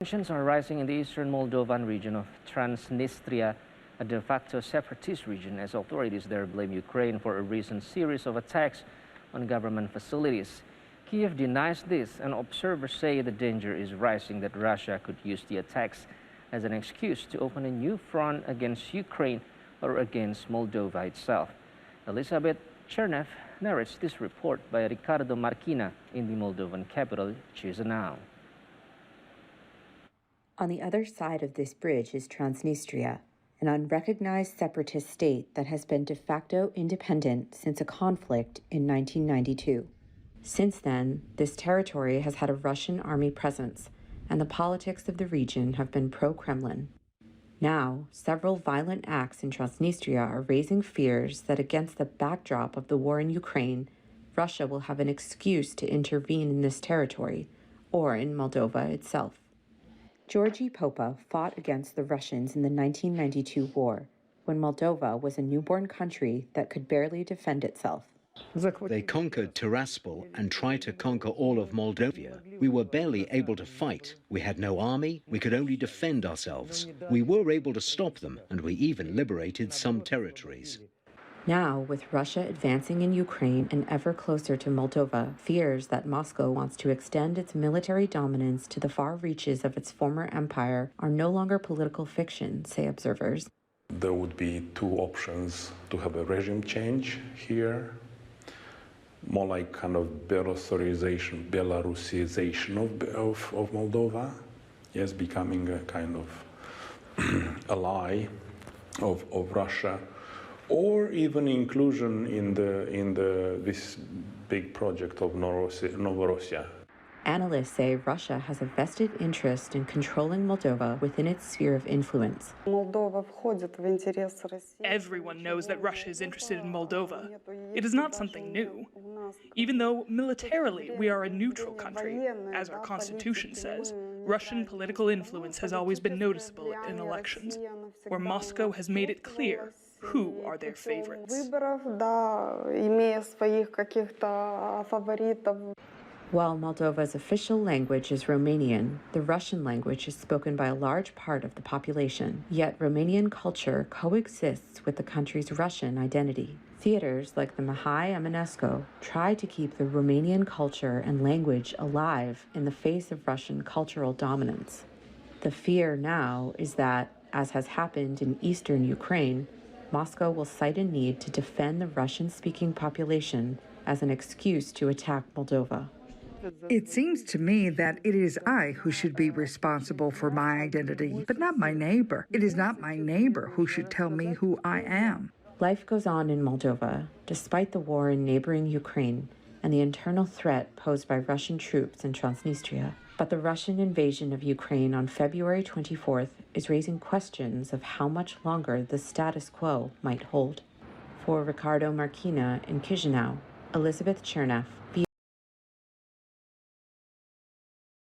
Tensions are rising in the Eastern Moldovan region of Transnistria, a de facto separatist region, as authorities there blame Ukraine for a recent series of attacks on government facilities. Kyiv denies this, and observers say the danger is rising that Russia could use the attacks as an excuse to open a new front against Ukraine or against Moldova itself. Elizabeth Chernev narrates this report by Ricardo Marquina in the Moldovan capital, Chisinau. On the other side of this bridge is Transnistria, an unrecognized separatist state that has been de facto independent since a conflict in 1992. Since then, this territory has had a Russian army presence, and the politics of the region have been pro-Kremlin. Now, several violent acts in Transnistria are raising fears that against the backdrop of the war in Ukraine, Russia will have an excuse to intervene in this territory, or in Moldova itself. Georgy Popa fought against the Russians in the 1992 war, when Moldova was a newborn country that could barely defend itself. They conquered Tiraspol and tried to conquer all of Moldova. We were barely able to fight. We had no army. We could only defend ourselves. We were able to stop them, and we even liberated some territories. Now, with Russia advancing in Ukraine and ever closer to Moldova, fears that Moscow wants to extend its military dominance to the far reaches of its former empire are no longer political fiction, say observers. There would be two options: to have a regime change here, more like kind of Belarusization of Moldova, yes, becoming a kind of ally of Russia, or even inclusion in this big project of Novorossiya. Analysts say Russia has a vested interest in controlling Moldova within its sphere of influence. Everyone knows that Russia is interested in Moldova. It is not something new. Even though militarily we are a neutral country, as our constitution says, Russian political influence has always been noticeable in elections, where Moscow has made it clear who are their favorites. While Moldova's official language is Romanian, the Russian language is spoken by a large part of the population. Yet Romanian culture coexists with the country's Russian identity. Theaters like the Mihai Eminescu try to keep the Romanian culture and language alive in the face of Russian cultural dominance. The fear now is that, as has happened in eastern Ukraine, Moscow will cite a need to defend the Russian-speaking population as an excuse to attack Moldova. It seems to me that it is I who should be responsible for my identity, but not my neighbor. It is not my neighbor who should tell me who I am. Life goes on in Moldova, despite the war in neighboring Ukraine and the internal threat posed by Russian troops in Transnistria. But the Russian invasion of Ukraine on February 24th is raising questions of how much longer the status quo might hold. For Ricardo Marquina in Chisinau, Elizabeth Chernev,